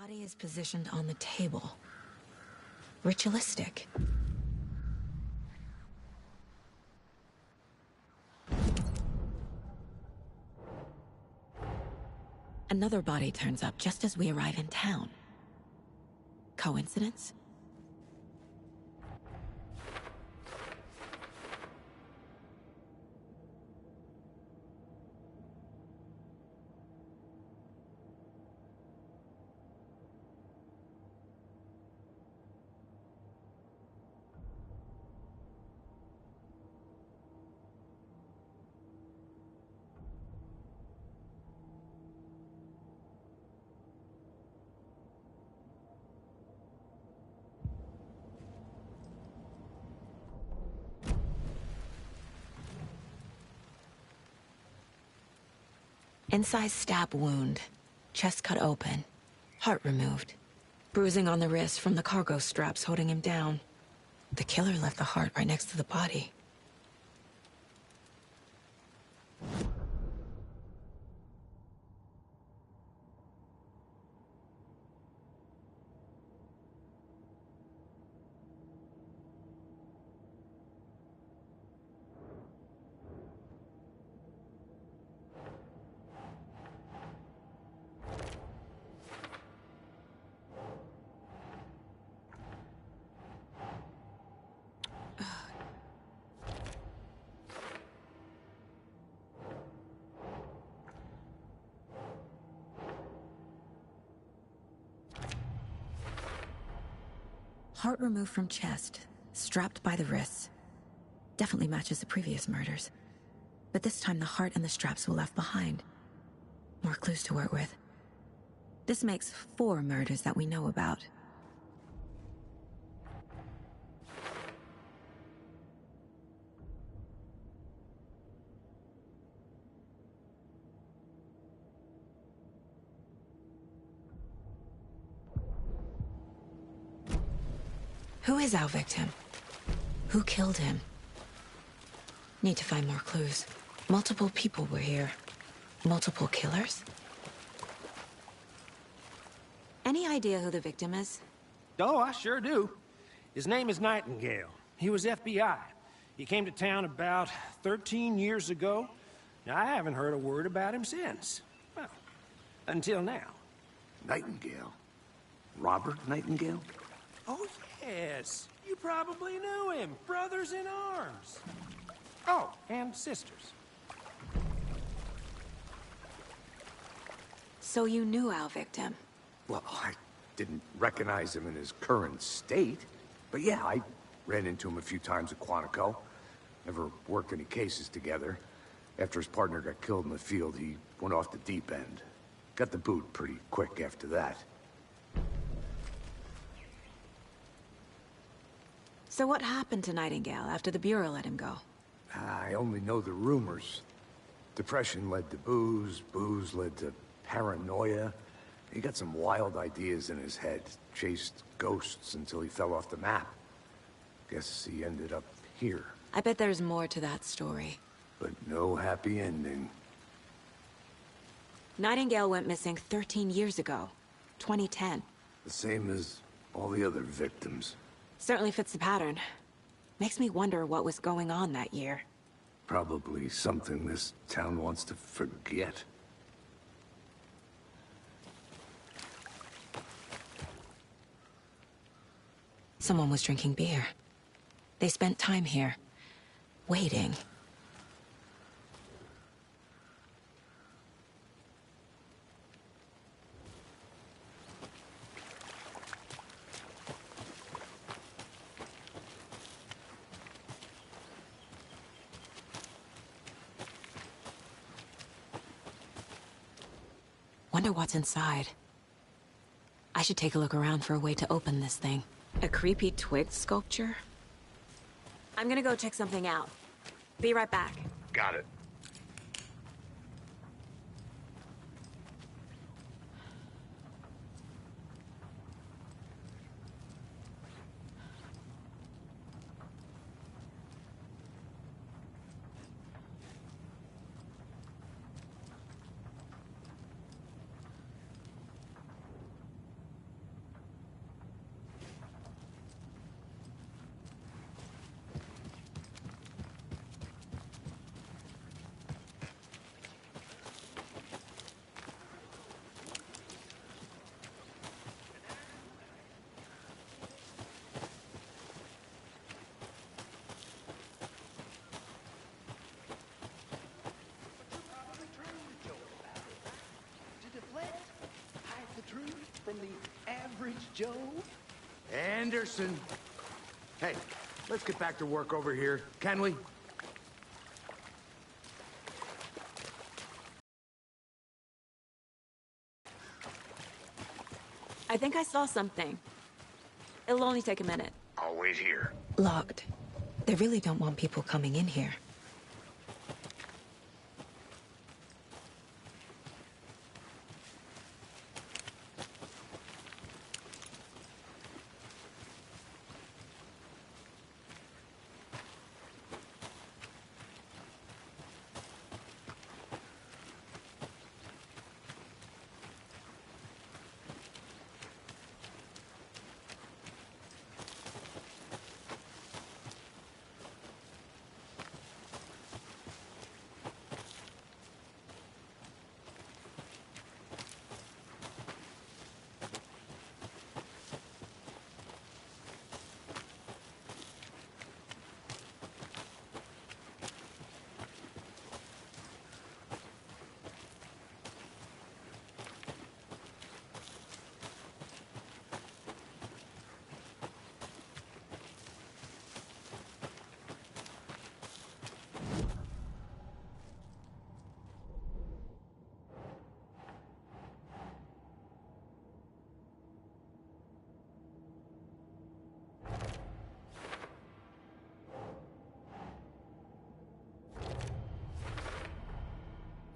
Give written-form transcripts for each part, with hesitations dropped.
body is positioned on the table. Ritualistic. Another body turns up just as we arrive in town. Coincidence? Incised stab wound, chest cut open, heart removed, bruising on the wrist from the cargo straps holding him down. The killer left the heart right next to the body. Heart removed from chest, strapped by the wrists. Definitely matches the previous murders. But this time the heart and the straps were left behind. More clues to work with. This makes 4 murders that we know about. Who is our victim? Who killed him? Need to find more clues. Multiple people were here. Multiple killers? Any idea who the victim is? Oh, I sure do. His name is Nightingale. He was FBI. He came to town about 13 years ago. Now, I haven't heard a word about him since. Well, until now. Nightingale? Robert Nightingale? Oh, yes. You probably knew him. Brothers in arms. Oh, and sisters. So you knew our victim? Well, I didn't recognize him in his current state. But yeah, I ran into him a few times at Quantico. Never worked any cases together. After his partner got killed in the field, he went off the deep end. Got the boot pretty quick after that. So what happened to Nightingale after the Bureau let him go? I only know the rumors. Depression led to booze, booze led to paranoia. He got some wild ideas in his head, chased ghosts until he fell off the map. Guess he ended up here. I bet there's more to that story. But no happy ending. Nightingale went missing 13 years ago, 2010. The same as all the other victims. Certainly fits the pattern. Makes me wonder what was going on that year. Probably something this town wants to forget. Someone was drinking beer. They spent time here, waiting. Wonder what's inside. I should take a look around for a way to open this thing. A creepy twig sculpture? I'm gonna go check something out. Be right back. Got it. Joe. Anderson. Hey, let's get back to work over here, can we? I think I saw something. It'll only take a minute. I'll wait here. Locked. They really don't want people coming in here.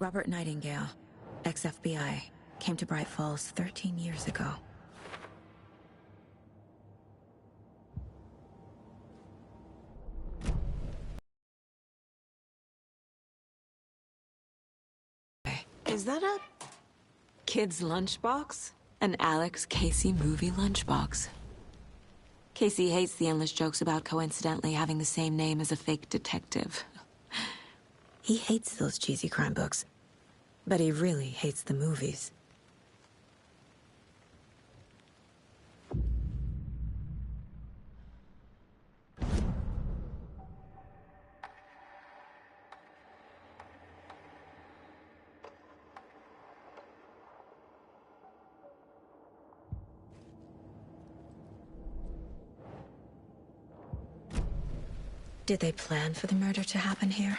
Robert Nightingale, ex-FBI, came to Bright Falls 13 years ago. Is that a kid's lunchbox? An Alex Casey movie lunchbox. Casey hates the endless jokes about coincidentally having the same name as a fake detective. He hates those cheesy crime books, but he really hates the movies. Did they plan for the murder to happen here?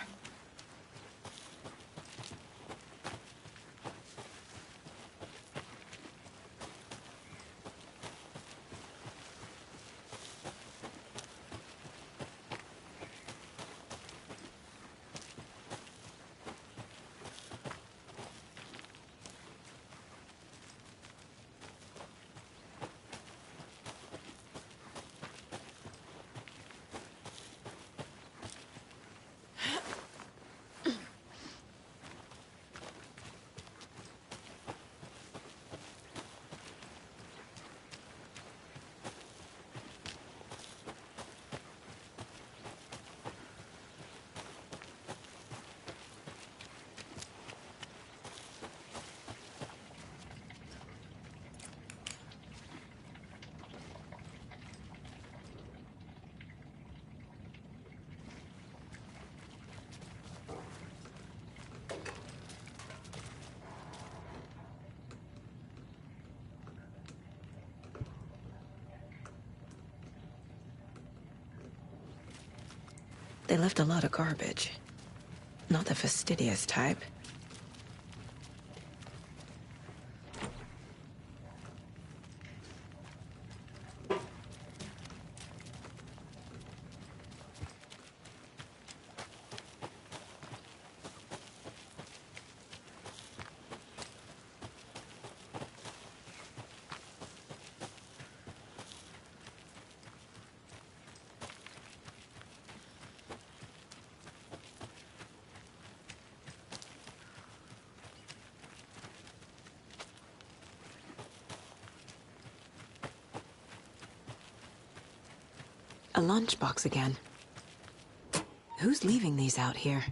They left a lot of garbage. Not the fastidious type. A lunchbox again. Who's leaving these out here?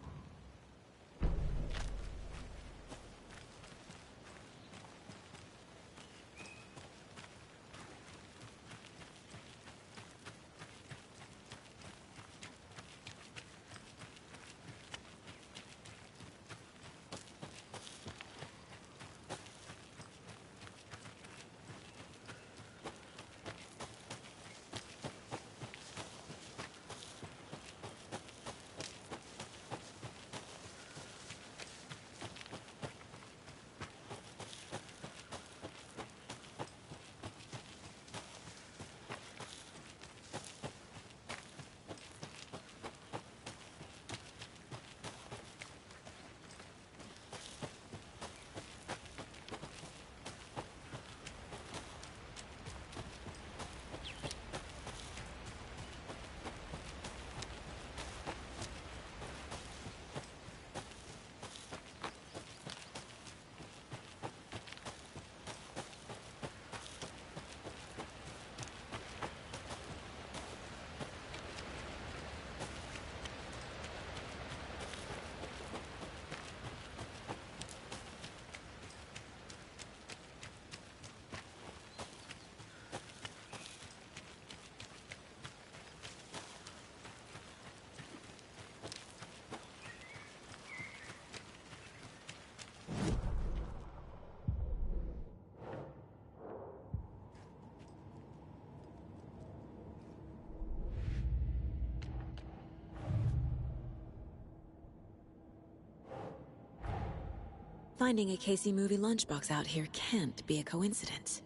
Finding a Casey movie lunchbox out here can't be a coincidence.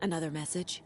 Another message?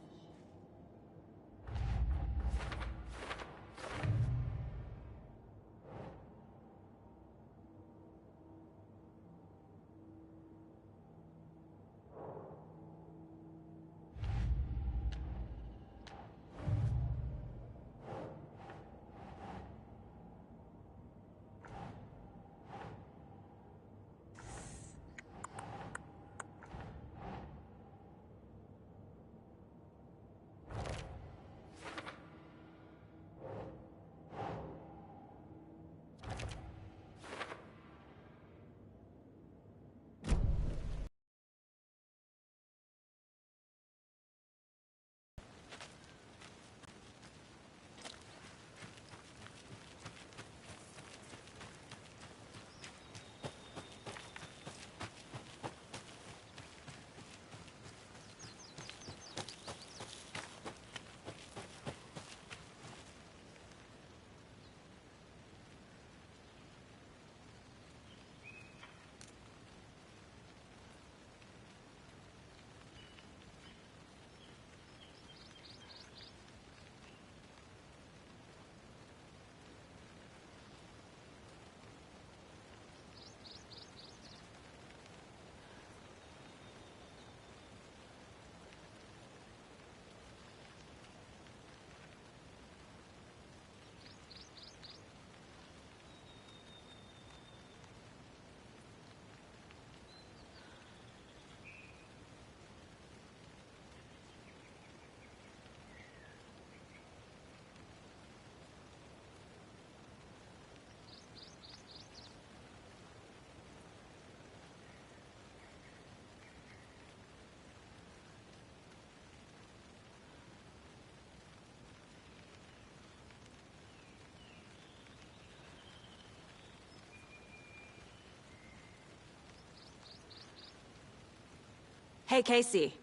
Hey, Casey.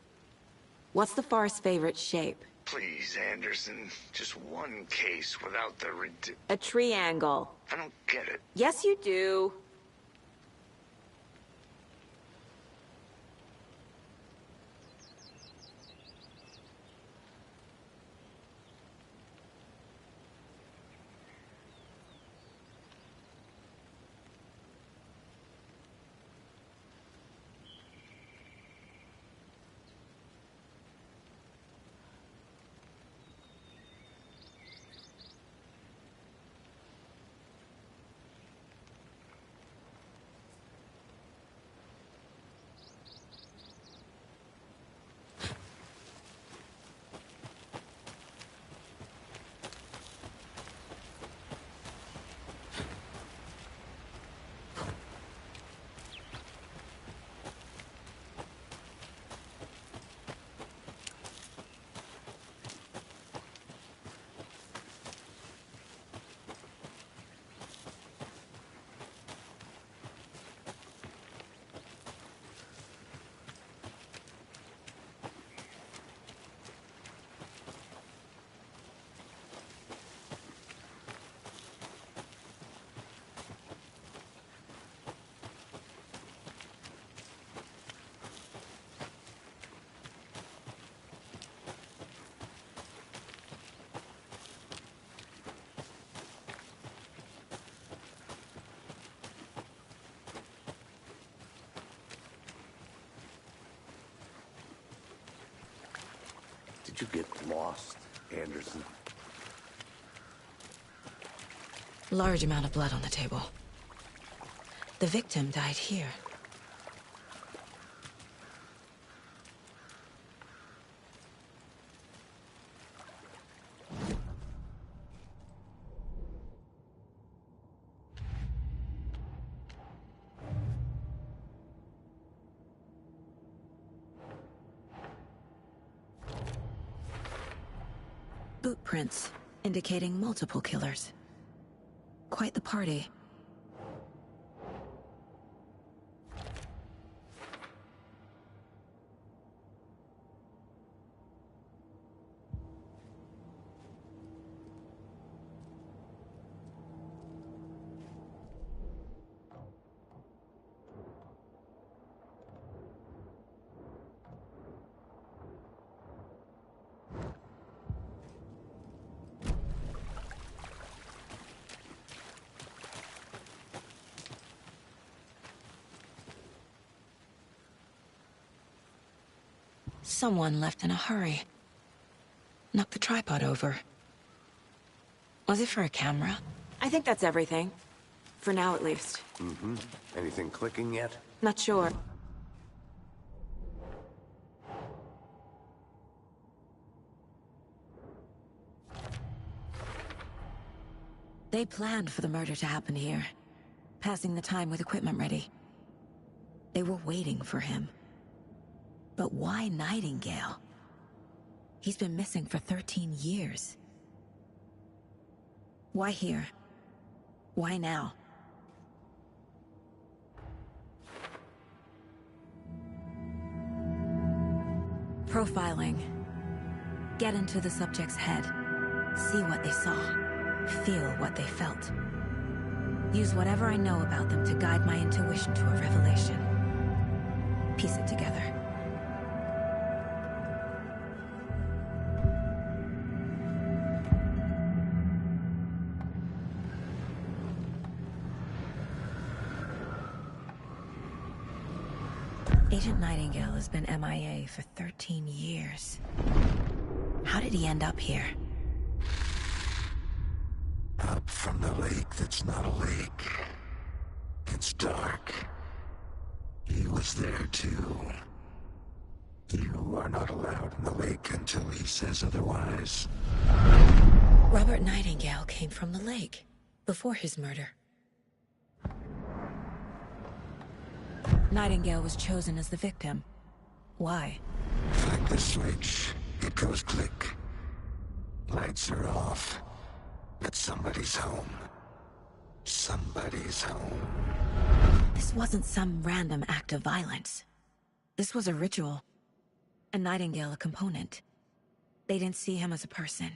What's the Forest's favorite shape? Please, Anderson, just one case without the A triangle. I don't get it. Yes, you do. Did you get lost, Anderson? Large amount of blood on the table. The victim died here. Boot prints, indicating multiple killers. Quite the party. Someone left in a hurry. Knocked the tripod over. Was it for a camera? I think that's everything. For now, at least. Mm-hmm. Anything clicking yet? Not sure. They planned for the murder to happen here, passing the time with equipment ready. They were waiting for him. But why Nightingale? He's been missing for 13 years. Why here? Why now? Profiling. Get into the subject's head. See what they saw. Feel what they felt. Use whatever I know about them to guide my intuition to a revelation. Piece it together. Agent Nightingale has been MIA for 13 years. How did he end up here? Up from the lake that's not a lake. It's dark. He was there too. You are not allowed in the lake until he says otherwise. Robert Nightingale came from the lake, before his murder. Nightingale was chosen as the victim. Why? Flick the switch. It goes click. Lights are off. But somebody's home. Somebody's home. This wasn't some random act of violence. This was a ritual. And Nightingale a component. They didn't see him as a person.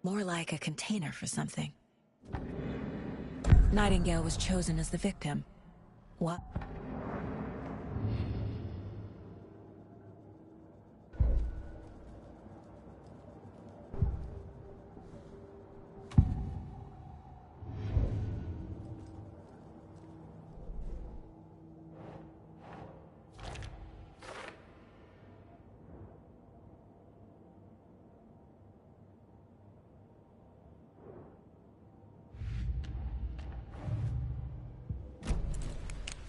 More like a container for something. Nightingale was chosen as the victim. What?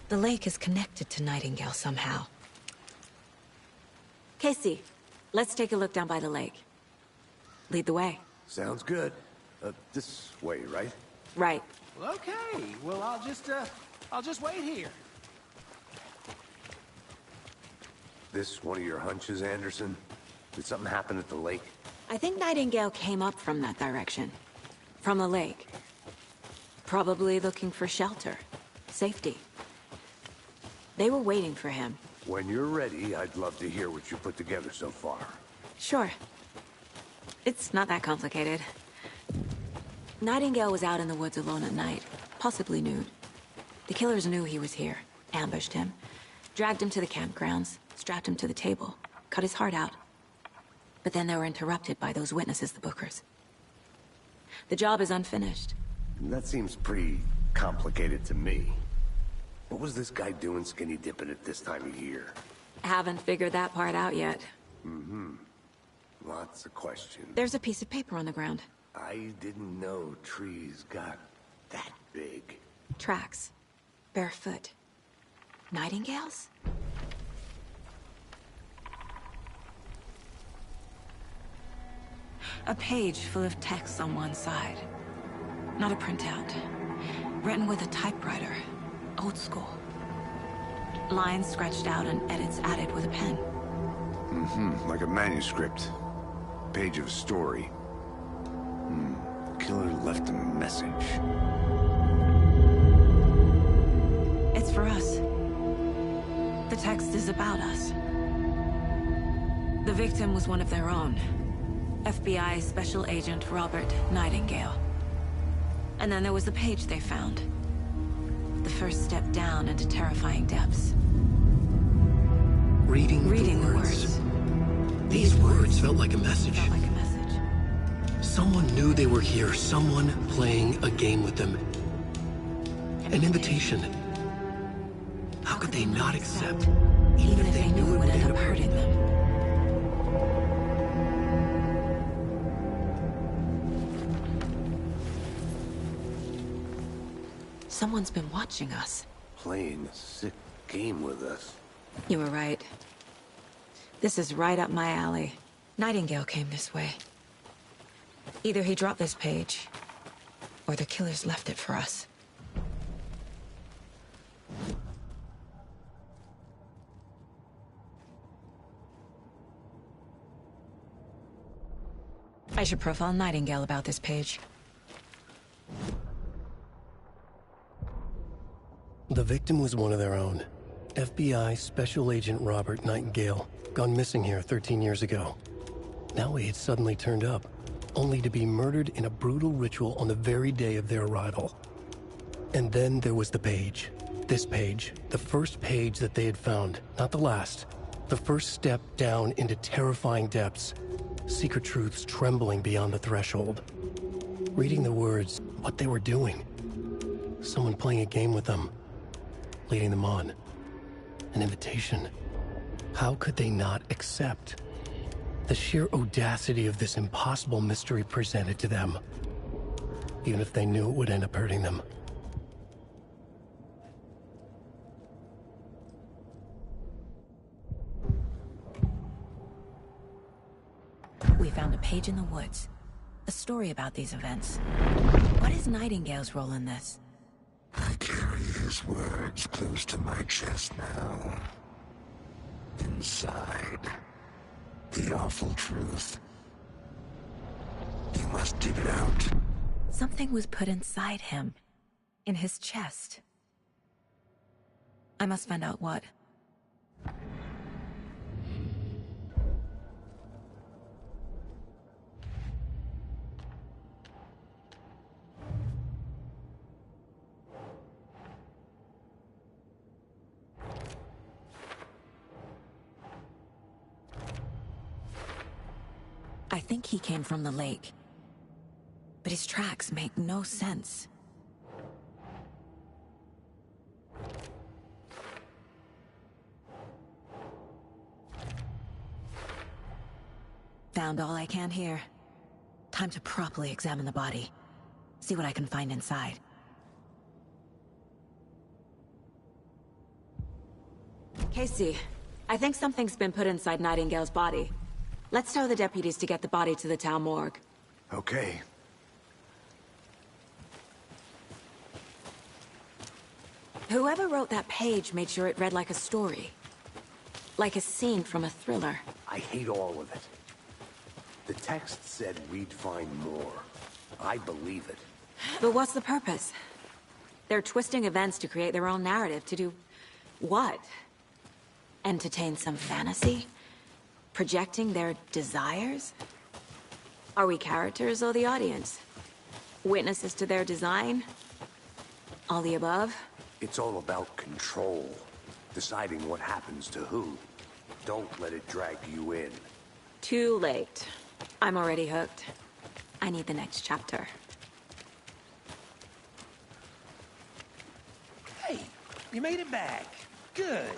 The lake is connected to Nightingale somehow. Casey, let's take a look down by the lake. Lead the way. Sounds good. This way, right? Right. Well, okay. Well, I'll just wait here. This one of your hunches, Anderson? Did something happen at the lake? I think Nightingale came up from that direction. From the lake. Probably looking for shelter. Safety. They were waiting for him. When you're ready, I'd love to hear what you put together so far. Sure. It's not that complicated. Nightingale was out in the woods alone at night, possibly nude. The killers knew he was here, ambushed him, dragged him to the campgrounds, strapped him to the table, cut his heart out. But then they were interrupted by those witnesses, the Bookers. The job is unfinished. That seems pretty complicated to me. What was this guy doing skinny dipping at this time of year? Haven't figured that part out yet. Mm-hmm. Lots of questions. There's a piece of paper on the ground. I didn't know trees got that big. Tracks. Barefoot. Nightingales? A page full of text on one side. Not a printout. Written with a typewriter. Old school. Lines scratched out and edits added with a pen. Mm-hmm. Like a manuscript. Page of a story. Killer left a message. It's for us. The text is about us. The victim was one of their own. FBI Special Agent Robert Nightingale. And then there was the page they found. The first step down into terrifying depths. Reading the words. These words felt like a message. Felt like a message. Someone knew they were here, someone playing a game with them. An invitation. How could they not accept, Even if they knew it would end up hurting them? Someone's been watching us. Playing a sick game with us. You were right. This is right up my alley. Nightingale came this way. Either he dropped this page, or the killers left it for us. I should profile Nightingale about this page. The victim was one of their own. FBI Special Agent Robert Nightingale, gone missing here 13 years ago. Now he had suddenly turned up, only to be murdered in a brutal ritual on the very day of their arrival. And then there was the page. This page, the first page that they had found, not the last. The first step down into terrifying depths. Secret truths trembling beyond the threshold. Reading the words, what they were doing. Someone playing a game with them. Leading them on. An invitation. How could they not accept? The sheer audacity of this impossible mystery presented to them. Even if they knew it would end up hurting them. We found a page in the woods. A story about these events. What is Nightingale's role in this? I carry his words close to my chest now. Inside, the awful truth. You must dig it out. Something was put inside him. In his chest. I must find out what. I think he came from the lake. But his tracks make no sense. Found all I can here. Time to properly examine the body. See what I can find inside. Casey, I think something's been put inside Nightingale's body. Let's tell the deputies to get the body to the town morgue. Okay. Whoever wrote that page made sure it read like a story. Like a scene from a thriller. I hate all of it. The text said we'd find more. I believe it. But what's the purpose? They're twisting events to create their own narrative. To do what? Entertain some fantasy? Projecting their desires? Are we characters or the audience? Witnesses to their design? All the above? It's all about control. Deciding what happens to who. Don't let it drag you in. Too late. I'm already hooked. I need the next chapter. Hey, you made it back. Good.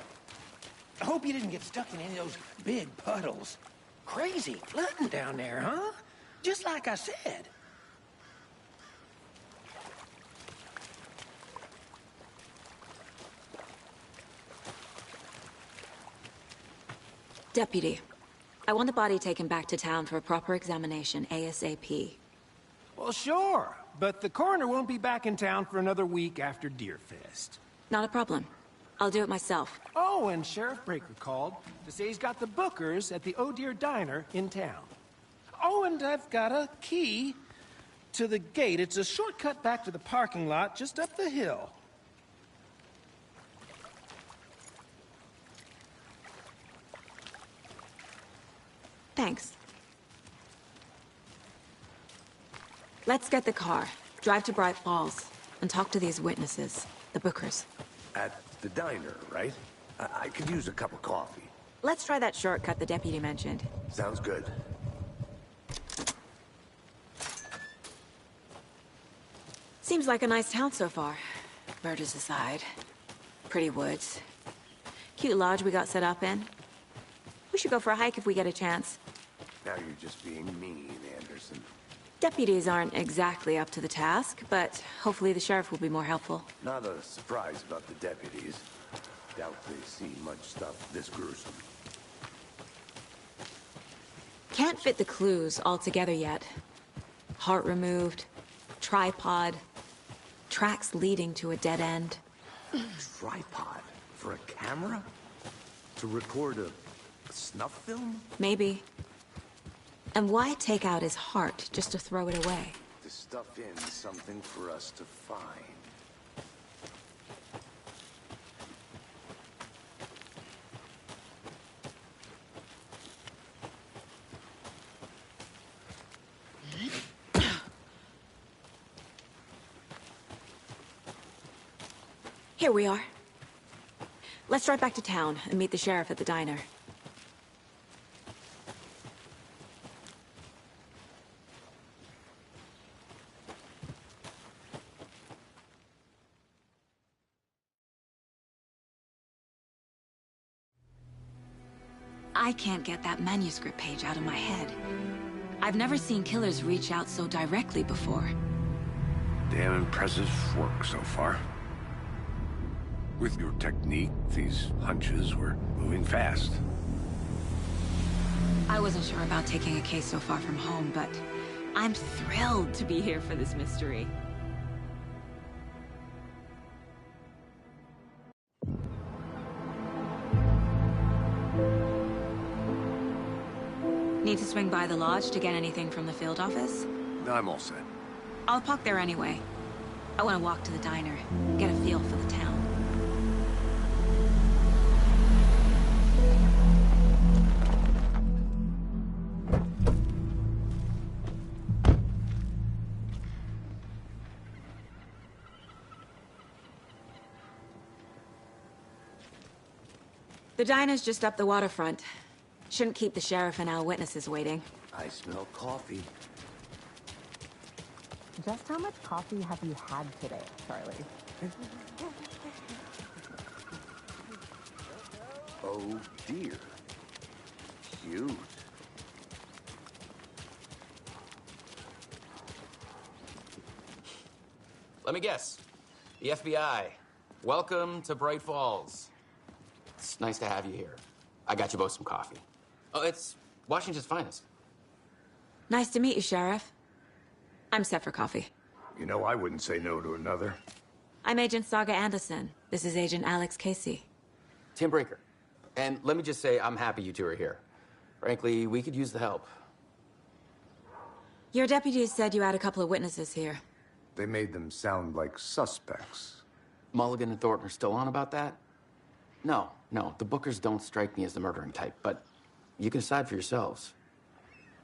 I hope you didn't get stuck in any of those big puddles. Crazy flooding down there, huh? Just like I said. Deputy, I want the body taken back to town for a proper examination, ASAP. Well, sure. But the coroner won't be back in town for another week after Deerfest. Not a problem. I'll do it myself. Oh, and Sheriff Breaker called to say he's got the Bookers at the Oh Deer Diner in town. Oh, and I've got a key to the gate. It's a shortcut back to the parking lot just up the hill. Thanks. Let's get the car, drive to Bright Falls, and talk to these witnesses, the Bookers. At the diner, right? I could use a cup of coffee. Let's try that shortcut the deputy mentioned. Sounds good. Seems like a nice town so far. Murders aside. Pretty woods. Cute lodge we got set up in. We should go for a hike if we get a chance. Now you're just being mean, Anderson. Deputies aren't exactly up to the task, but hopefully the sheriff will be more helpful. Not a surprise about the deputies. Doubt they've seen much stuff this gruesome. Can't fit the clues all together yet. Heart removed, tripod, tracks leading to a dead end. Tripod? For a camera? To record a snuff film? Maybe. And why take out his heart just to throw it away? To stuff in something for us to find. Here we are. Let's drive back to town and meet the sheriff at the diner. I can't get that manuscript page out of my head. I've never seen killers reach out so directly before. Damn impressive work so far. With your technique, these hunches were moving fast. I wasn't sure about taking a case so far from home, but I'm thrilled to be here for this mystery. Need to swing by the lodge to get anything from the field office? I'm all set. I'll park there anyway. I want to walk to the diner, get a feel for the town. The diner's just up the waterfront. Shouldn't keep the sheriff and our witnesses waiting. I smell coffee. Just how much coffee have you had today, Charlie? Oh dear. Cute. Let me guess. The FBI. Welcome to Bright Falls. It's nice to have you here. I got you both some coffee. Oh, it's Washington's finest. Nice to meet you, Sheriff. I'm set for coffee. You know, I wouldn't say no to another. I'm Agent Saga Anderson. This is Agent Alex Casey. Tim Brinker. And let me just say, I'm happy you two are here. Frankly, we could use the help. Your deputies said you had a couple of witnesses here. They made them sound like suspects. Mulligan and Thornton are still on about that? No, the Bookers don't strike me as the murdering type, but you can decide for yourselves.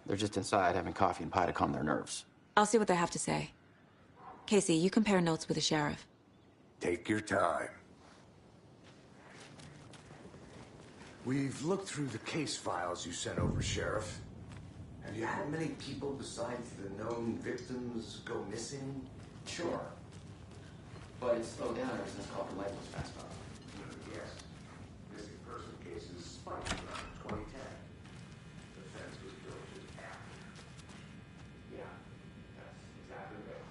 They're just inside having coffee and pie to calm their nerves. I'll see what they have to say. Casey, you compare notes with the sheriff. Take your time. We've looked through the case files you sent over, Sheriff. Have you had many people besides the known victims go missing? Sure. But it's slowed down ever since Copper Light was passed on. Yes. Missing person cases spiked around 2010. The fence was built just after. Yeah, that's exactly right.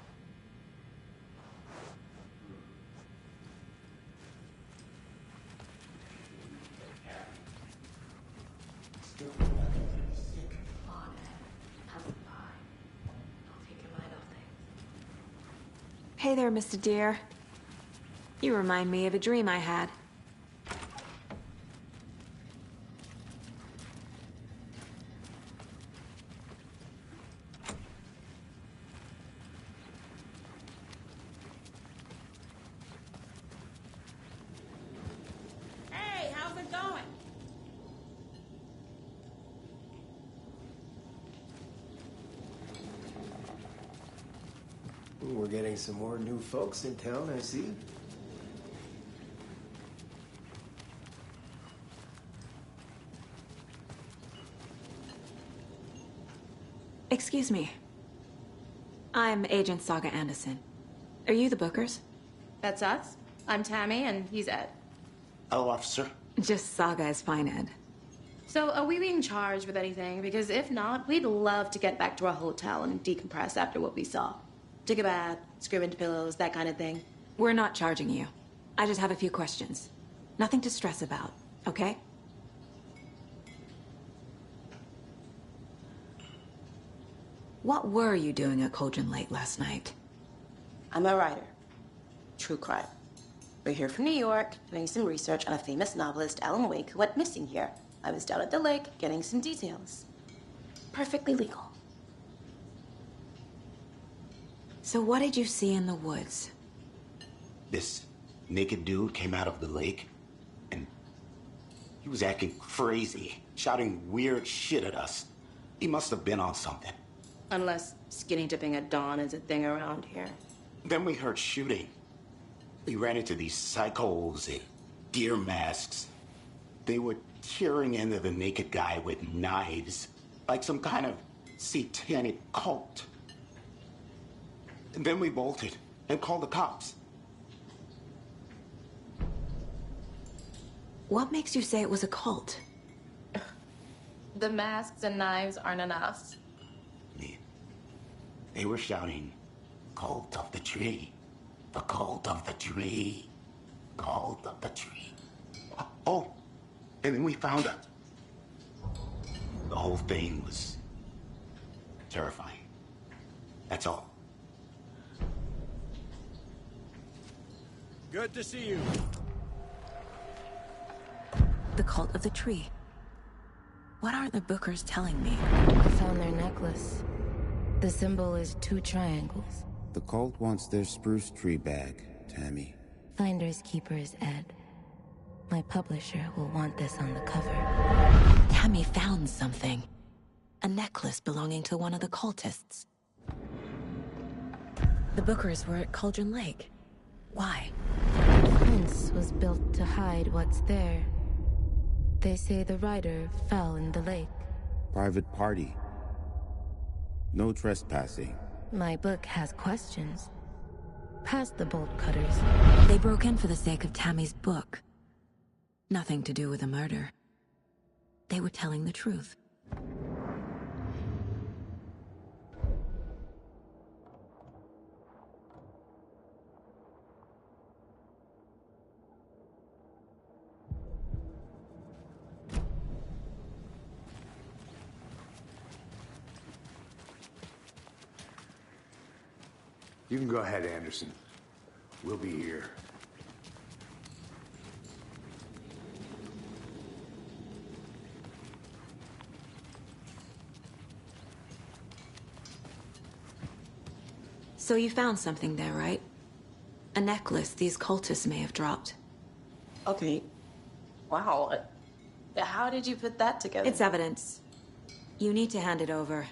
Hey there, Mr. Deere. You remind me of a dream I had. Hey, how's it going? We're getting some more new folks in town, I see. Excuse me. I'm Agent Saga Anderson. Are you the Bookers? That's us. I'm Tammy, and he's Ed. Hello, officer. Just Saga is fine, Ed. So, are we being charged with anything? Because if not, we'd love to get back to our hotel and decompress after what we saw. Take a bath, scream into pillows, that kind of thing. We're not charging you. I just have a few questions. Nothing to stress about, okay? What were you doing at Cauldron Lake last night? I'm a writer. True crime. We're here from New York, doing some research on a famous novelist, Alan Wake, who went missing here. I was down at the lake, getting some details. Perfectly legal. So what did you see in the woods? This naked dude came out of the lake, and he was acting crazy, shouting weird shit at us. He must have been on something. Unless skinny dipping at dawn is a thing around here. Then we heard shooting. We ran into these psychos in deer masks. They were tearing into the naked guy with knives, like some kind of satanic cult. And then we bolted and called the cops. What makes you say it was a cult? The masks and knives aren't enough. They were shouting, "Cult of the tree, the cult of the tree, cult of the tree." Oh, and then we found it. The whole thing was terrifying. That's all. Good to see you. The cult of the tree. What aren't the Bookers telling me? I found their necklace. The symbol is 2 triangles. The cult wants their spruce tree back, Tammy. Finders keepers, Ed. My publisher will want this on the cover. Tammy found something. A necklace belonging to one of the cultists. The Bookers were at Cauldron Lake. Why? The fence was built to hide what's there. They say the writer fell in the lake. Private party. No trespassing. My book has questions. Past the bolt cutters. They broke in for the sake of Tammy's book. Nothing to do with a murder. They were telling the truth. You can go ahead, Anderson. We'll be here. So you found something there, right? A necklace these cultists may have dropped. Okay. Wow. How did you put that together? It's evidence. You need to hand it over.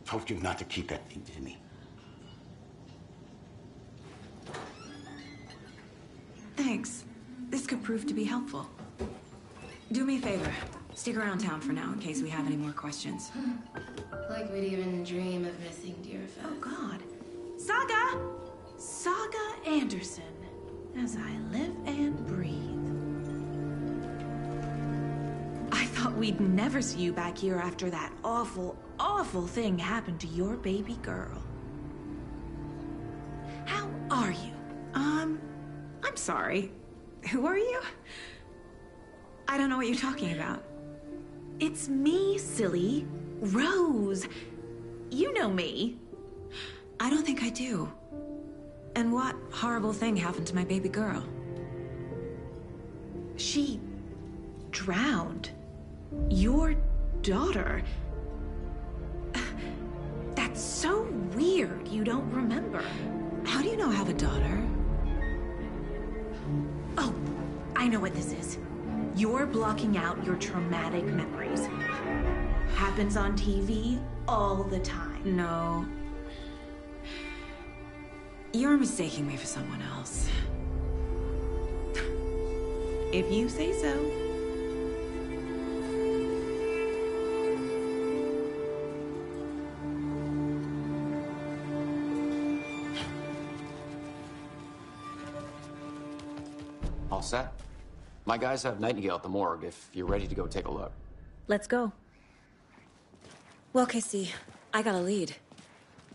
Told you not to keep that thing to me. Thanks. This could prove to be helpful. Do me a favor. Stick around town for now in case we have any more questions. Like we'd even dream of missing dear Fez. Oh, God. Saga! Saga Anderson. As I live and breathe. I thought we'd never see you back here after that awful, awful thing happened to your baby girl. How are you? I'm sorry. Who are you? I don't know what you're talking about. It's me, silly. Rose. You know me. I don't think I do. And what horrible thing happened to my baby girl? She drowned. Your daughter. That's so weird you don't remember. How do you know I have a daughter? Oh, I know what this is. You're blocking out your traumatic memories. Happens on TV all the time. No. You're mistaking me for someone else. If you say so. All set? My guys have Nightingale at the morgue if you're ready to go take a look. Let's go. Well, Casey, I got a lead.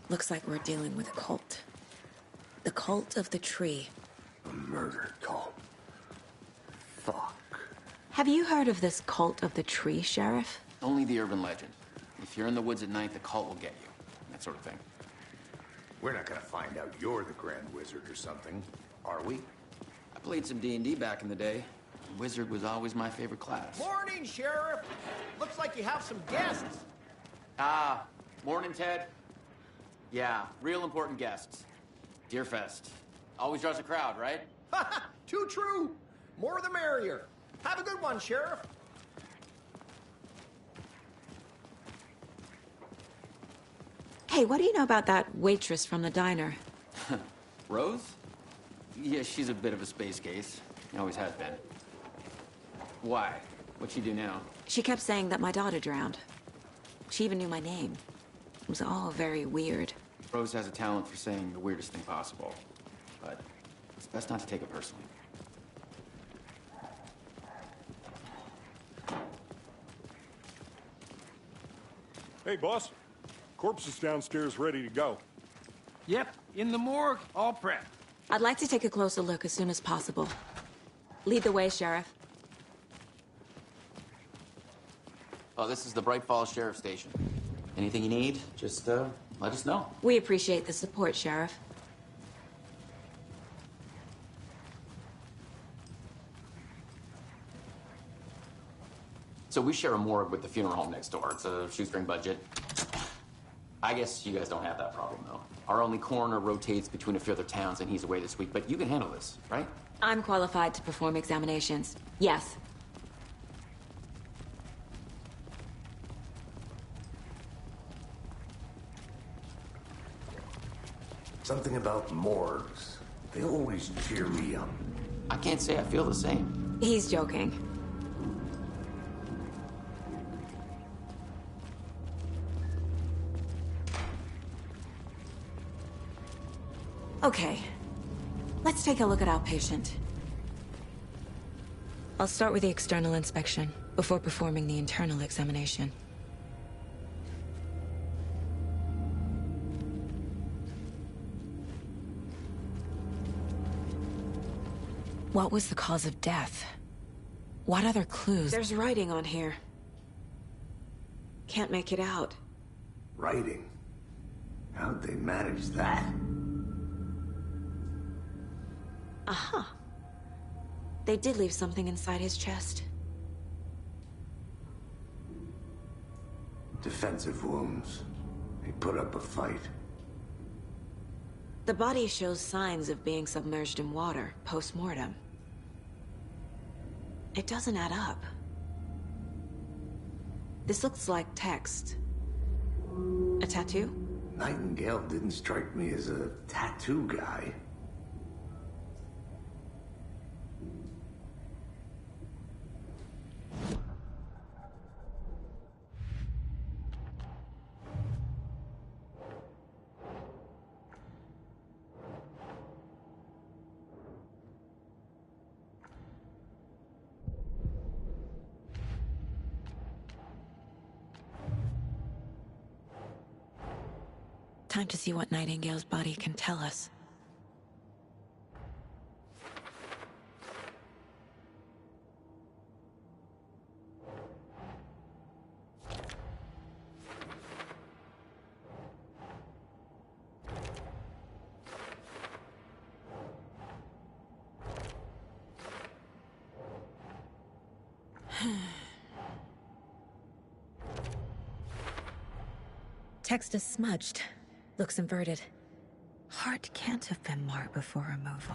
Looks like we're dealing with a cult. The Cult of the Tree. A murder cult. Fuck. Have you heard of this Cult of the Tree, Sheriff? Only the urban legend. If you're in the woods at night, the cult will get you. That sort of thing. We're not gonna find out you're the Grand Wizard or something, are we? I played some D&D back in the day. Wizard was always my favorite class. Morning, Sheriff. Looks like you have some guests. Ah, morning, Ted. Yeah, real important guests. Deerfest. Always draws a crowd, right? Too true. More the merrier. Have a good one, Sheriff. Hey, what do you know about that waitress from the diner? Rose? Yeah, she's a bit of a space case. Always has been. Why? What'd she do now? She kept saying that my daughter drowned. She even knew my name. It was all very weird. Rose has a talent for saying the weirdest thing possible. But it's best not to take it personally. Hey, boss. Corpse is downstairs ready to go. Yep, in the morgue, all prepped. I'd like to take a closer look as soon as possible. Lead the way, Sheriff. Oh, this is the Bright Falls Sheriff Station. Anything you need, just let us know. We appreciate the support, Sheriff. So we share a morgue with the funeral home next door. It's a shoestring budget. I guess you guys don't have that problem, though. Our only coroner rotates between a few other towns, and he's away this week. But you can handle this, right? I'm qualified to perform examinations. Yes. Something about morgues. They always cheer me up. I can't say I feel the same. He's joking. Okay. Let's take a look at our patient. I'll start with the external inspection before performing the internal examination. What was the cause of death? What other clues? There's writing on here. Can't make it out. Writing? How'd they manage that? Uh-huh. They did leave something inside his chest. Defensive wounds. He put up a fight. The body shows signs of being submerged in water, post-mortem. It doesn't add up. This looks like text. A tattoo? Nightingale didn't strike me as a tattoo guy. Time to see what Nightingale's body can tell us. Text is smudged. Looks inverted. Heart can't have been marked before removal.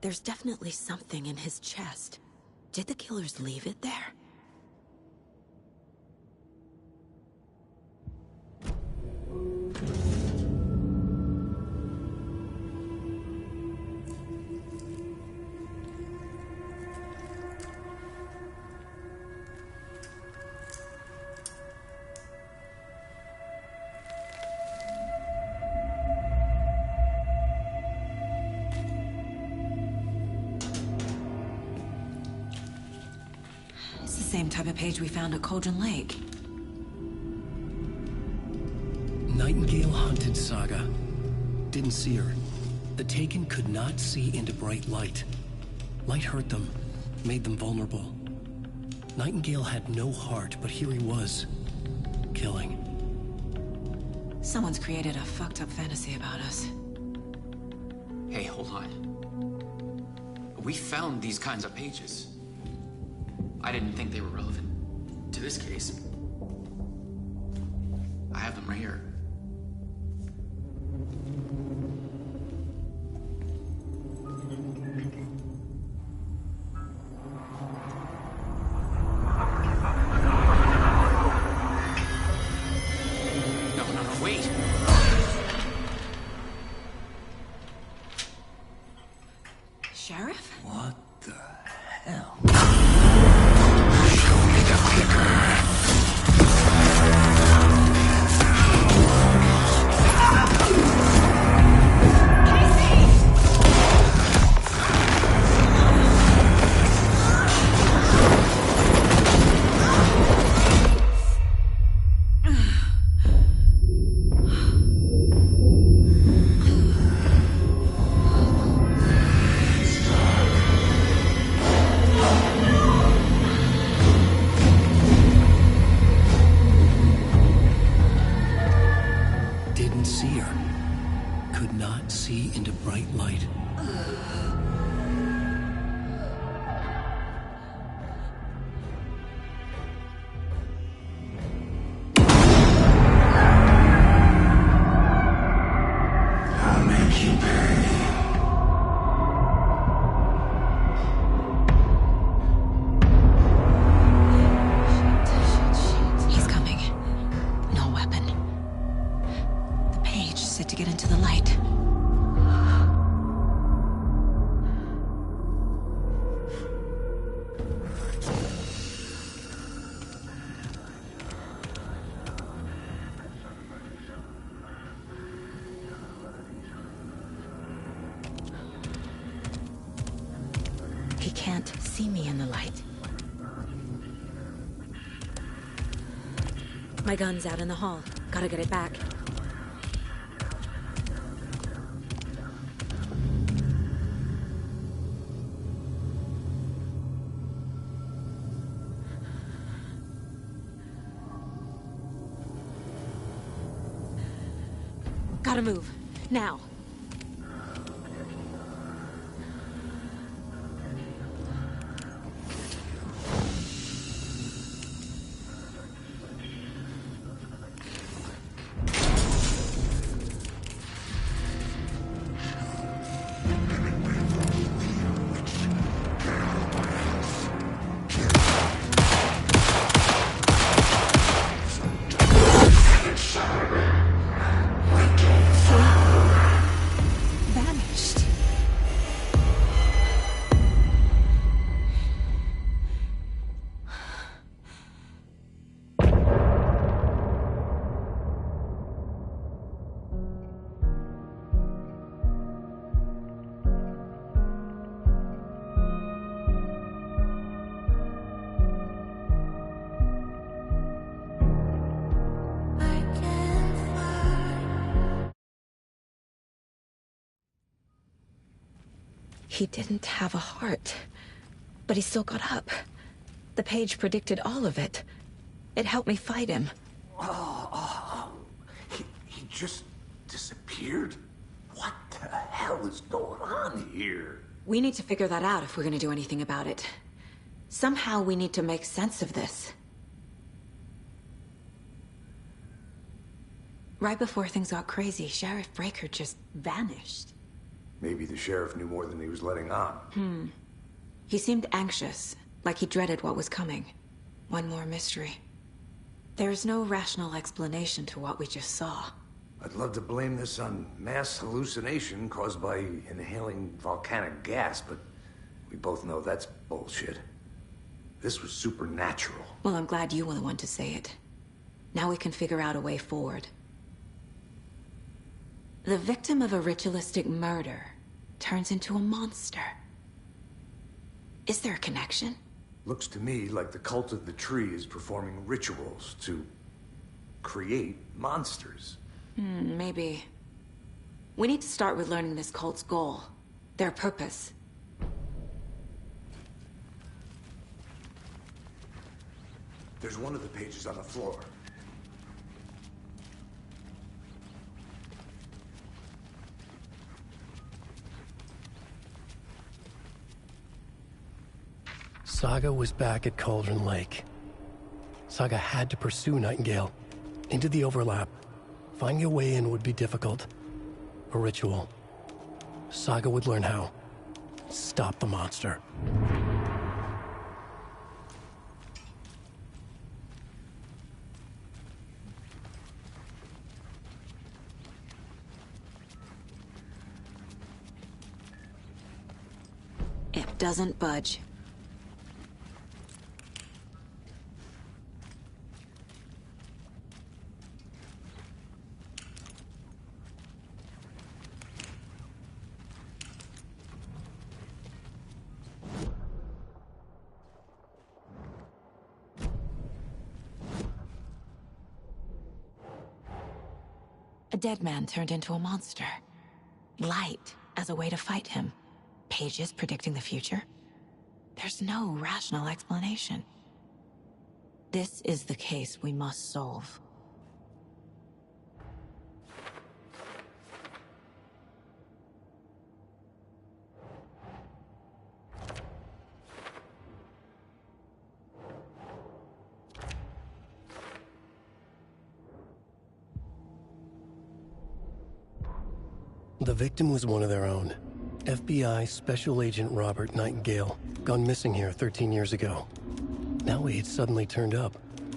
There's definitely something in his chest. Did the killers leave it there? same type of page we found at Cauldron Lake. Nightingale hunted Saga. Didn't see her. The Taken could not see into bright light. Light hurt them, made them vulnerable. Nightingale had no heart, but here he was, killing. Someone's created a fucked up fantasy about us. Hey, hold on. We found these kinds of pages. I didn't think they were relevant to this case. I have them right here. No, wait! Sheriff? What the hell? Show me the clicker. Didn't see her. Could not see into bright light. I'll make you pay. He's coming. No weapon. The page set to get into the light. He can't see me in the light. My gun's out in the hall. Gotta get it back. Gotta move. Now. Vanished. He didn't have a heart, but he still got up. The page predicted all of it. It helped me fight him. He just disappeared? What the hell is going on here? We need to figure that out if we're gonna do anything about it. Somehow we need to make sense of this. Right before things got crazy, Sheriff Breaker just vanished. Maybe the sheriff knew more than he was letting on. He seemed anxious, like he dreaded what was coming. One more mystery. There's no rational explanation to what we just saw. I'd love to blame this on mass hallucination caused by inhaling volcanic gas, but we both know that's bullshit. This was supernatural. Well, I'm glad you were the one to say it. Now we can figure out a way forward. The victim of a ritualistic murder turns into a monster. Is there a connection? Looks to me like the cult of the tree is performing rituals to create monsters. Maybe. We need to start with learning this cult's goal. Their purpose. There's one of the pages on the floor. Saga was back at Cauldron Lake. Saga had to pursue Nightingale. Into the overlap. Finding a way in would be difficult. A ritual. Saga would learn how. Stop the monster. It doesn't budge. A dead man turned into a monster. Light as a way to fight him. Pages predicting the future? There's no rational explanation. This is the case we must solve. The victim was one of their own. FBI Special Agent Robert Nightingale, gone missing here 13 years ago. Now he had suddenly turned up,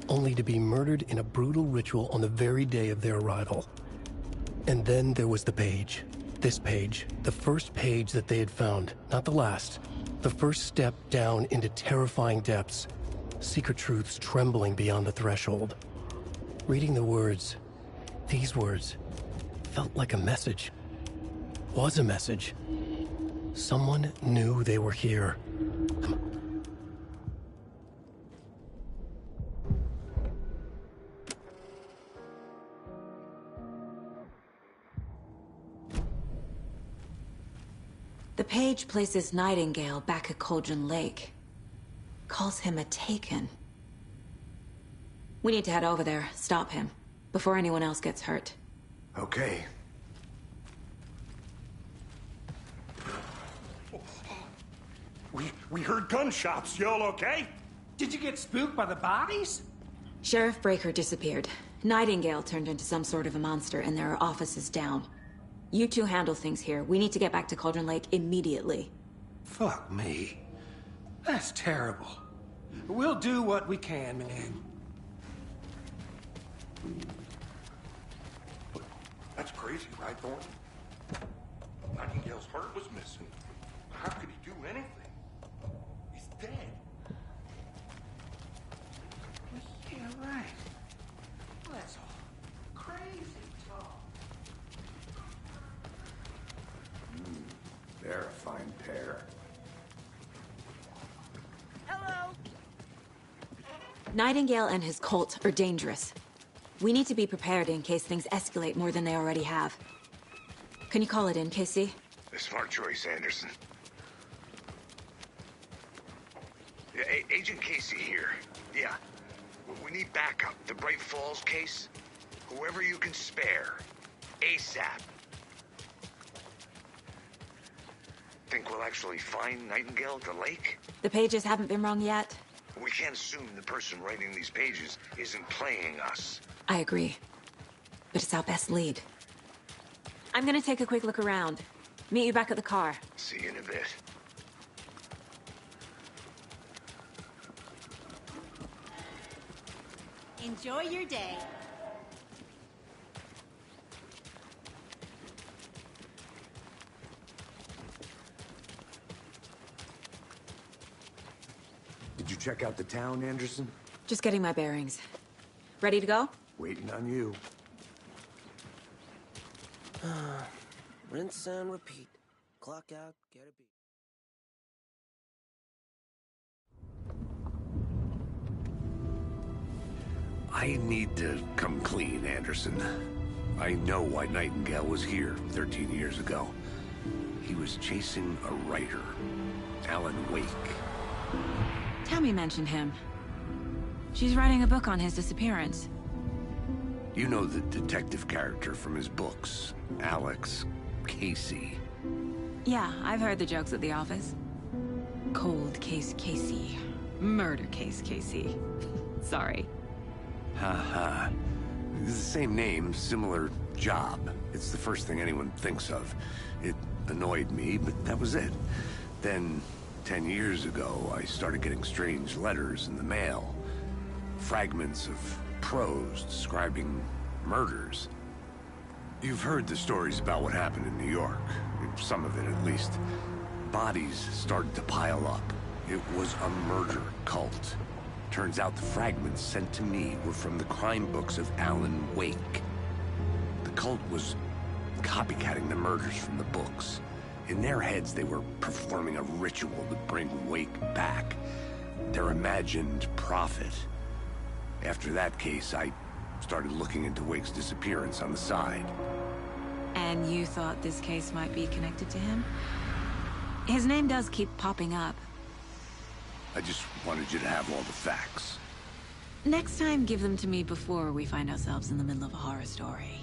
only to be murdered in a brutal ritual on the very day of their arrival. And then there was the page. This page, the first page that they had found, not the last. The first step down into terrifying depths. Secret truths trembling beyond the threshold. Reading the words, these words, felt like a message. Was a message. Someone knew they were here. The page places Nightingale back at Cauldron Lake. Calls him a Taken. We need to head over there, stop him, before anyone else gets hurt. Okay. We heard gunshots. Y'all okay? Did you get spooked by the bodies? Sheriff Breaker disappeared. Nightingale turned into some sort of a monster, and there are offices down. You two handle things here. We need to get back to Cauldron Lake immediately. Fuck me. That's terrible. We'll do what we can, man. That's crazy, right, Thornton? Nightingale's heart was missing. How could he do anything? He's dead. Yeah, right. Well, that's all crazy talk. They're a fine pair. Hello. Nightingale and his cult are dangerous. We need to be prepared in case things escalate more than they already have. Can you call it in, Casey? A smart choice, Anderson. Yeah, Agent Casey here. Yeah. We need backup. The Bright Falls case. Whoever you can spare. ASAP. Think we'll actually find Nightingale at the lake? The pages haven't been wrong yet. We can't assume the person writing these pages isn't playing us. I agree. But it's our best lead. I'm gonna take a quick look around. Meet you back at the car. See you in a bit. Enjoy your day. Did you check out the town, Anderson? Just getting my bearings. Ready to go? Waiting on you. Rinse and repeat. Clock out, get a beat. I need to come clean, Anderson. I know why Nightingale was here 13 years ago. He was chasing a writer, Alan Wake. Tammy mentioned him. She's writing a book on his disappearance. You know the detective character from his books, Alex Casey. Yeah, I've heard the jokes at the office. Cold case Casey. Murder case Casey. Sorry. Haha. It's the same name, similar job. It's the first thing anyone thinks of. It annoyed me, but that was it. Then, 10 years ago, I started getting strange letters in the mail. Fragments of prose describing murders. You've heard the stories about what happened in New York. Some of it, at least. Bodies started to pile up. It was a murder cult. Turns out the fragments sent to me were from the crime books of Alan Wake. The cult was copycatting the murders from the books. In their heads, they were performing a ritual to bring Wake back. Their imagined prophet. After that case, I started looking into Wake's disappearance on the side. And you thought this case might be connected to him? His name does keep popping up. I just wanted you to have all the facts. Next time, give them to me before we find ourselves in the middle of a horror story.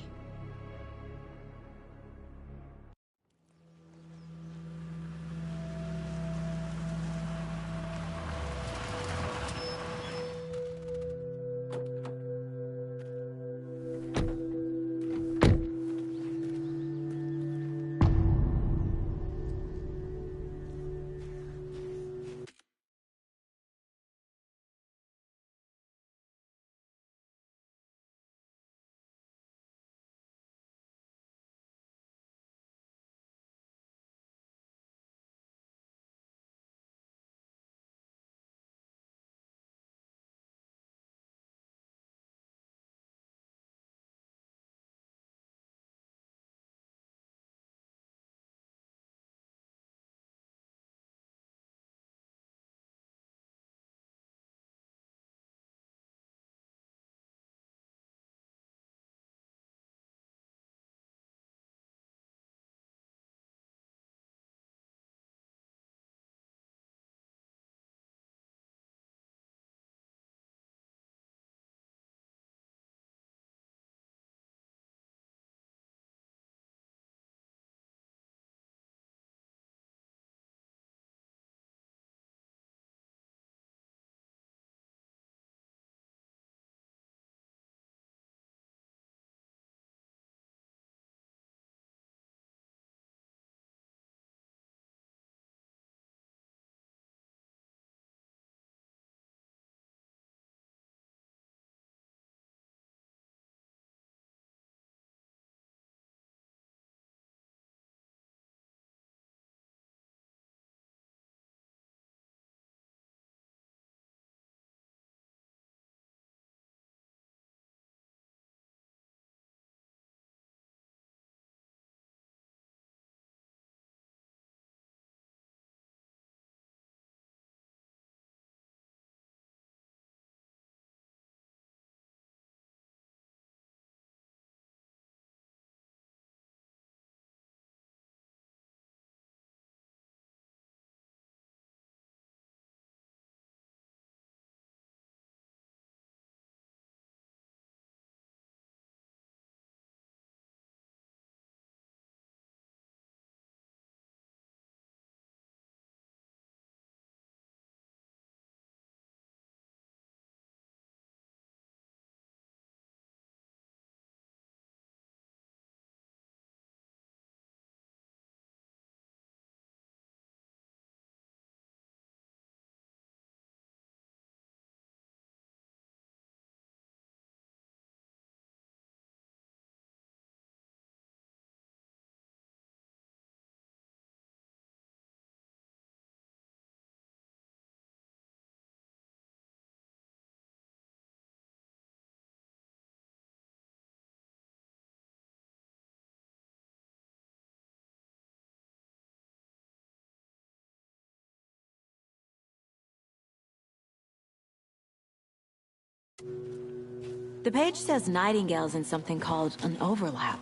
The page says Nightingale's in something called an overlap.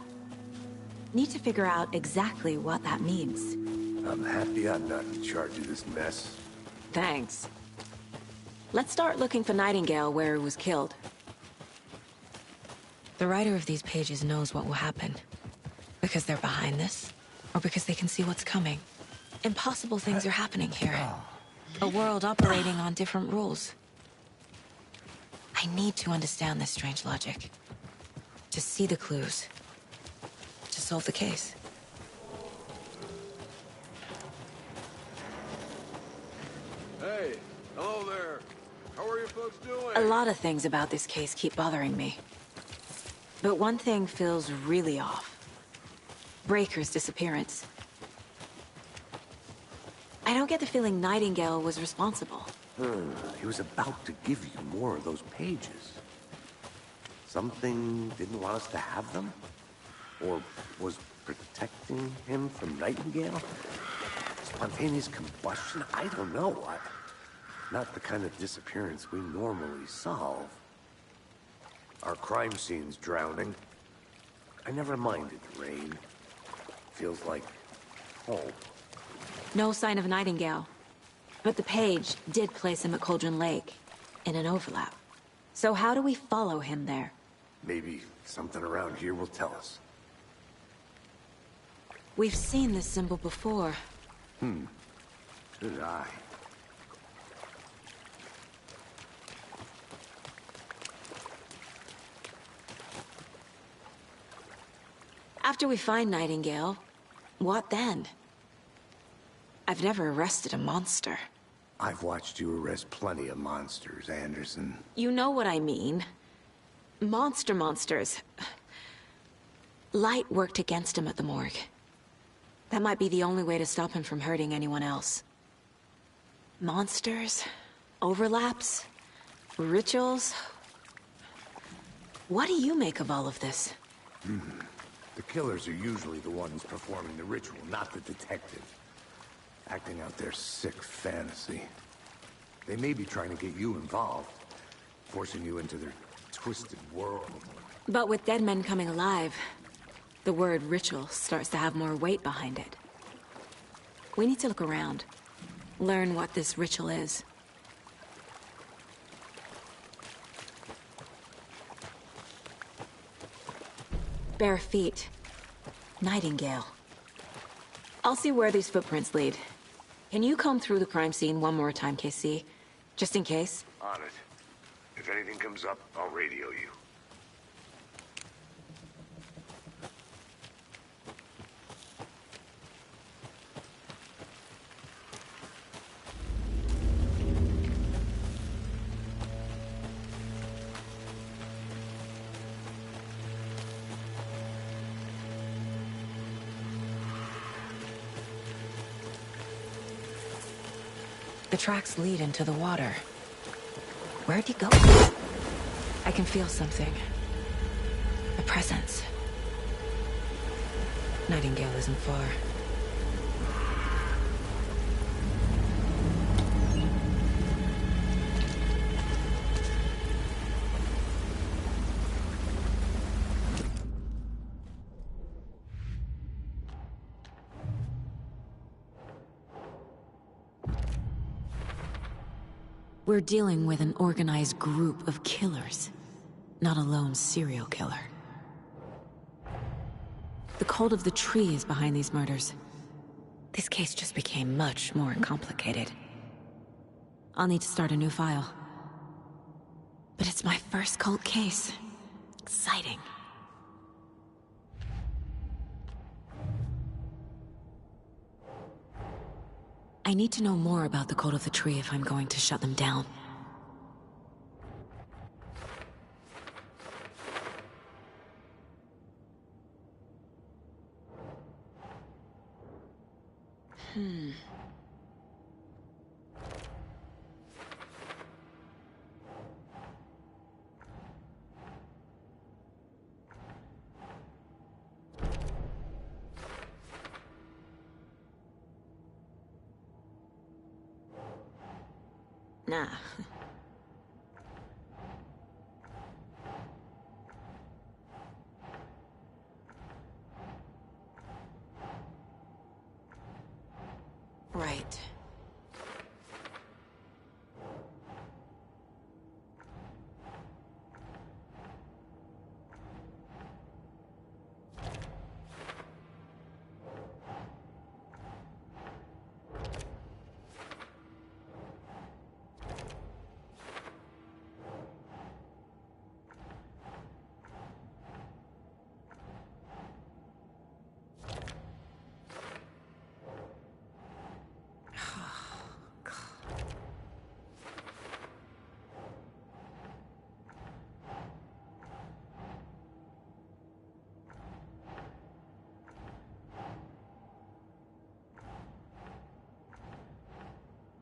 Need to figure out exactly what that means. I'm happy I'm not in charge of this mess. Thanks. Let's start looking for Nightingale where he was killed. The writer of these pages knows what will happen. Because they're behind this, or because they can see what's coming. Impossible things are happening here. A world operating on different rules. I need to understand this strange logic. To see the clues. To solve the case. Hey, hello there. How are you folks doing? A lot of things about this case keep bothering me. But one thing feels really off. Breaker's disappearance. I don't get the feeling Nightingale was responsible. He was about to give you more of those pages. Something didn't want us to have them? Or was protecting him from Nightingale? Spontaneous combustion? I don't know. Not the kind of disappearance we normally solve. Our crime scene's drowning. I never minded the rain. Feels like home. No sign of Nightingale. But the page did place him at Cauldron Lake, in an overlap. So how do we follow him there? Maybe something around here will tell us. We've seen this symbol before. Good eye. After we find Nightingale, what then? I've never arrested a monster. I've watched you arrest plenty of monsters, Anderson. You know what I mean. Monsters. Light worked against him at the morgue. That might be the only way to stop him from hurting anyone else. Monsters? Overlaps? Rituals? What do you make of all of this? The killers are usually the ones performing the ritual, not the detective. Acting out their sick fantasy. They may be trying to get you involved, forcing you into their twisted world. But with dead men coming alive, the word ritual starts to have more weight behind it. We need to look around. Learn what this ritual is. Bare feet. Nightingale. I'll see where these footprints lead. Can you comb through the crime scene one more time, KC? Just in case? On it. If anything comes up, I'll radio you. The tracks lead into the water. Where'd he go? I can feel something. A presence. Nightingale isn't far. We're dealing with an organized group of killers, not a lone serial killer. The cult of the tree is behind these murders. This case just became much more complicated. I'll need to start a new file. But it's my first cult case. Exciting. I need to know more about the cult of the tree if I'm going to shut them down. Nah. Right.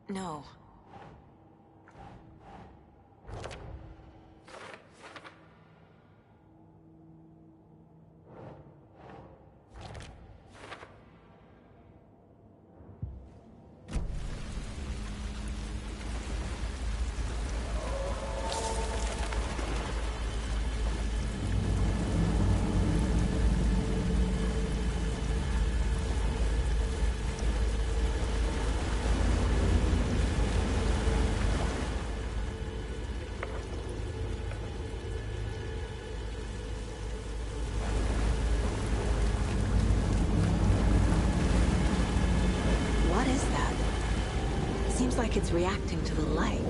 No. What is that? Seems like it's reacting to the light.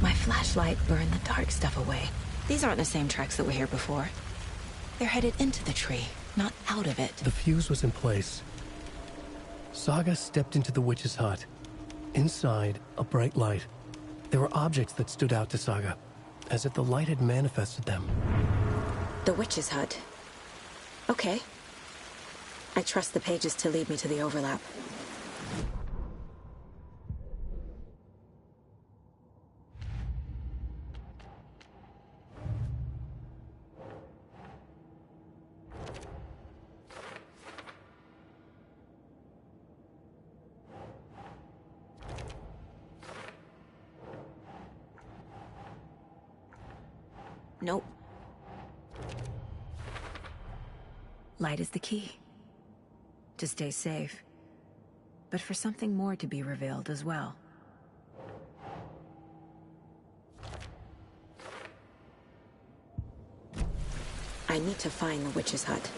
My flashlight burned the dark stuff away. These aren't the same tracks that were here before. They're headed into the tree, not out of it. The fuse was in place. Saga stepped into the witch's hut. Inside, a bright light. There were objects that stood out to Saga, as if the light had manifested them. The witch's hut. Okay. I trust the pages to lead me to the overlap. Nope. Light is the key. To stay safe. But for something more to be revealed as well. I need to find the witch's hut.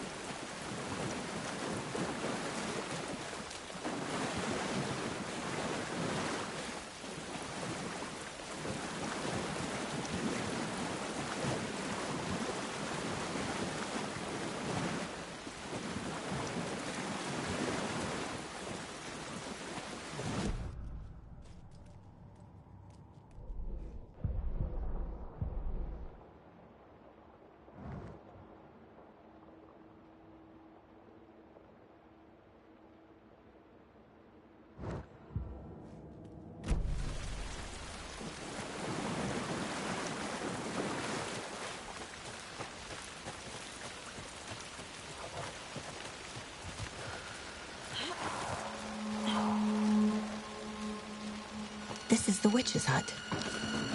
This is the witch's hut.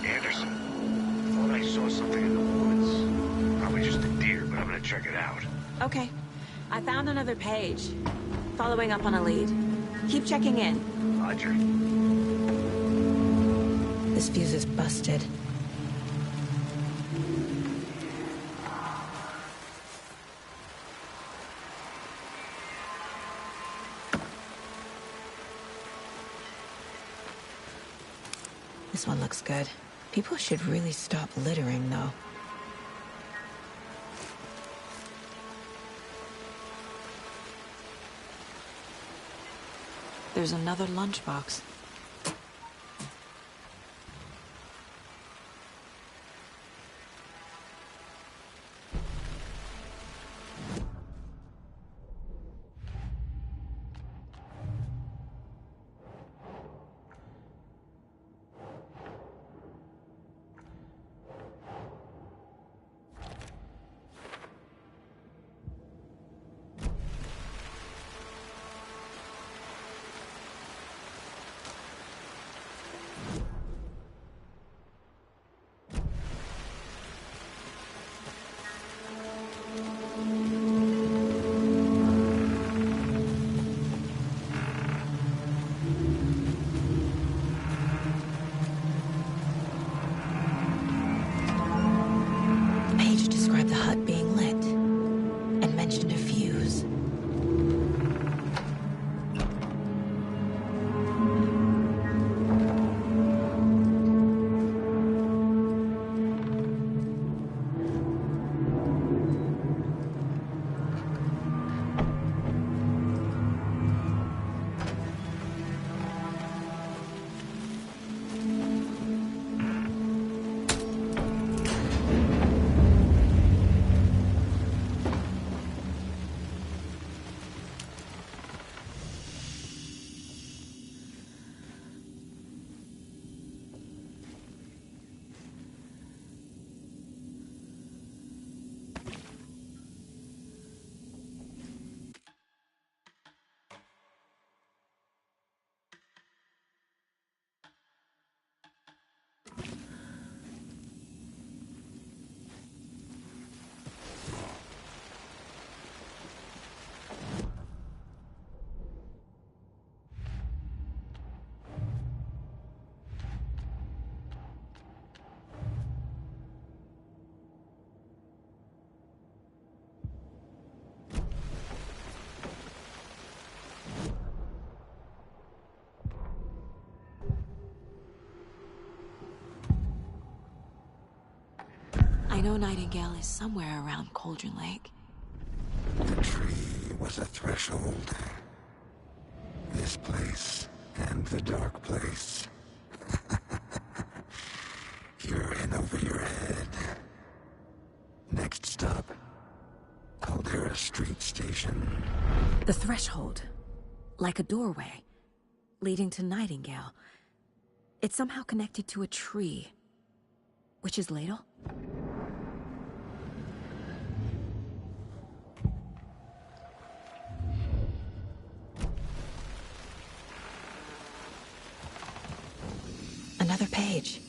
Anderson, thought I saw something in the woods. Probably just a deer, but I'm gonna check it out. Okay. I found another page. Following up on a lead. Keep checking in. Roger. This fuse is busted. This one looks good. People should really stop littering, though. There's another lunchbox. the hut being lit and mentioned a fuse. I know Nightingale is somewhere around Cauldron Lake. The tree was a threshold. This place and the dark place. You're in over your head. Next stop, Caldera Street Station. The threshold. Like a doorway. Leading to Nightingale. It's somehow connected to a tree. Witch's Ladle? Another page.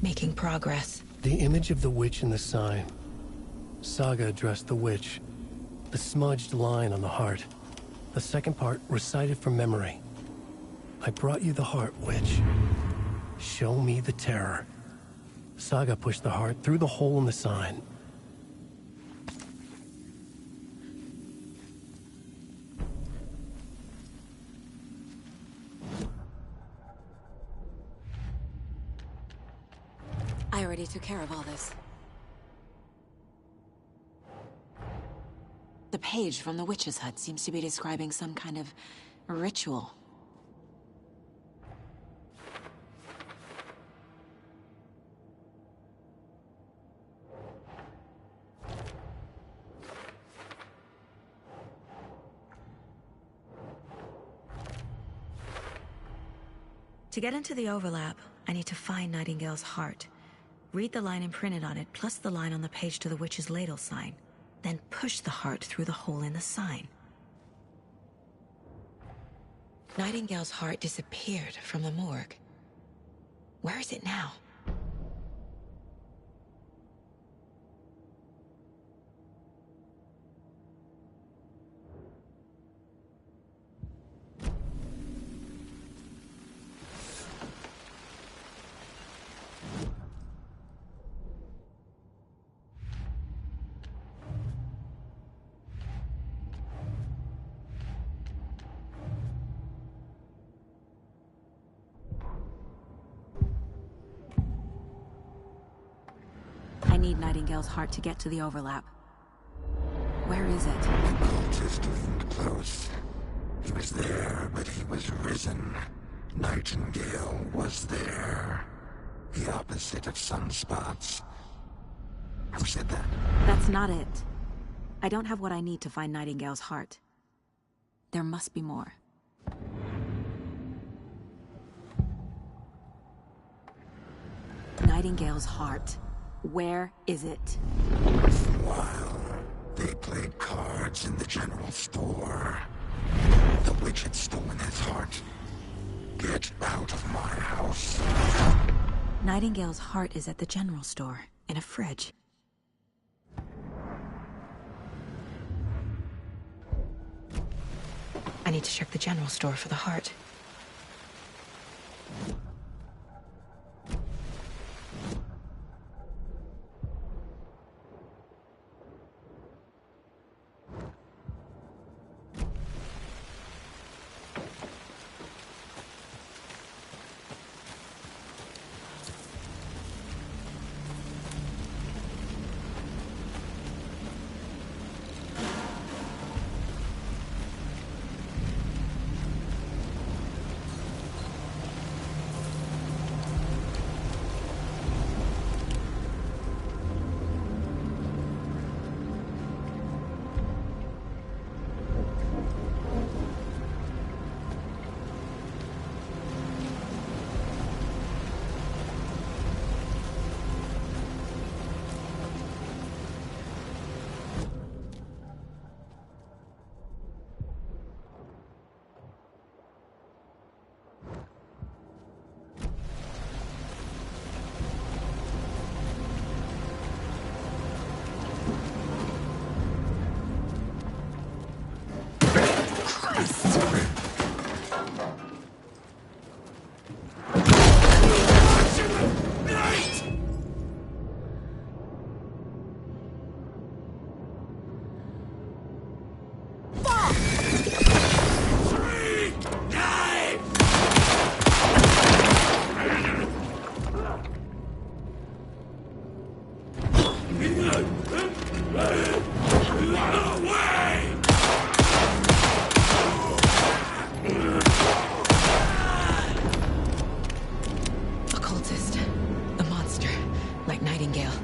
Making progress. The image of the witch in the sign. Saga addressed the witch. The smudged line on the heart. The second part recited from memory. I brought you the heart, witch. Show me the terror. Saga pushed the heart through the hole in the sign. I already took care of all this. The page from the witch's hut seems to be describing some kind of ritual. To get into the overlap, I need to find Nightingale's heart. Read the line imprinted on it, plus the line on the page to the Witch's Ladle sign. Then push the heart through the hole in the sign. Nightingale's heart disappeared from the morgue. Where is it now? I need Nightingale's heart to get to the overlap. Where is it? The cultist loomed close. He was there, but he was risen. Nightingale was there. The opposite of sunspots. Who said that? That's not it. I don't have what I need to find Nightingale's heart. There must be more. Nightingale's heart. Where is it? While they played cards in the general store, the witch had stolen his heart. Get out of my house. Nightingale's heart is at the general store, in a fridge. I need to check the general store for the heart. Nightingale.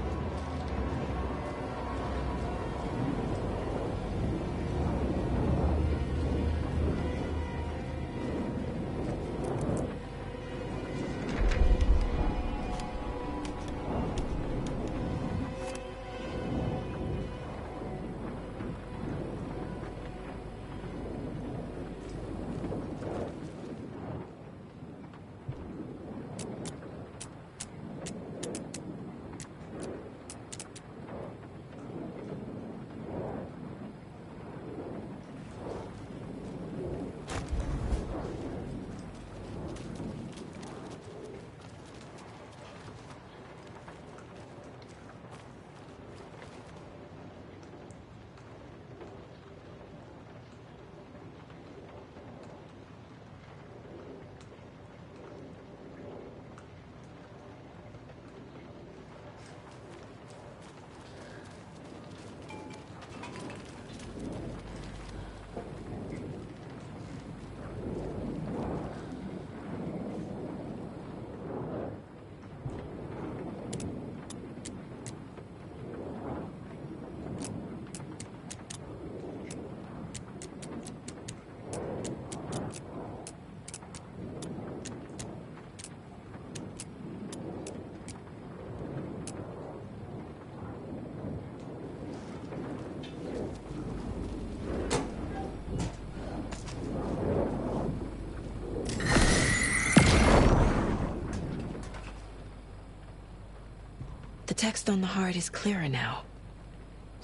The text on the heart is clearer now.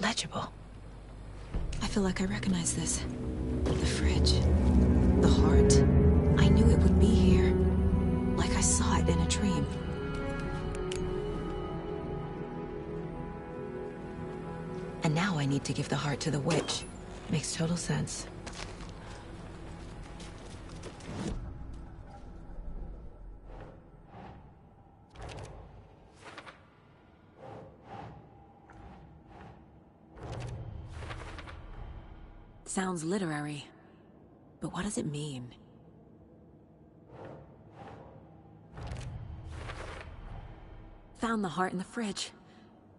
Legible. I feel like I recognize this. The fridge. The heart. I knew it would be here. Like I saw it in a dream. And now I need to give the heart to the witch. Makes total sense. Sounds literary, but what does it mean? Found the heart in the fridge,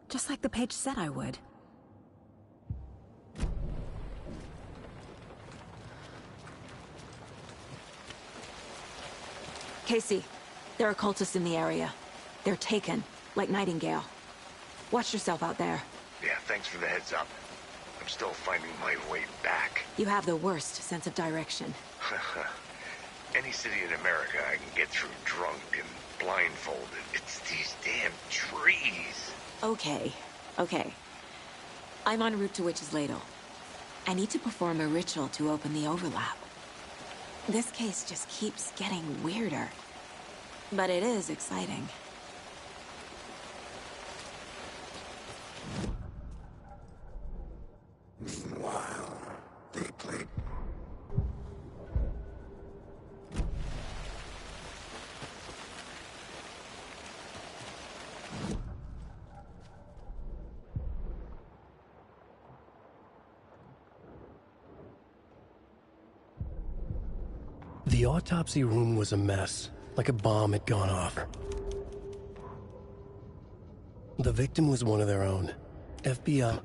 just like the page said I would. Casey, there are cultists in the area. They're taken, like Nightingale. Watch yourself out there. Yeah, thanks for the heads up. I'm still finding my way back. You have the worst sense of direction. Any city in America I can get through drunk and blindfolded. It's these damn trees. Okay. I'm en route to Witch's Ladle. I need to perform a ritual to open the overlap. This case just keeps getting weirder. But it is exciting. Meanwhile, they played. The autopsy room was a mess, like a bomb had gone off. The victim was one of their own. FBI.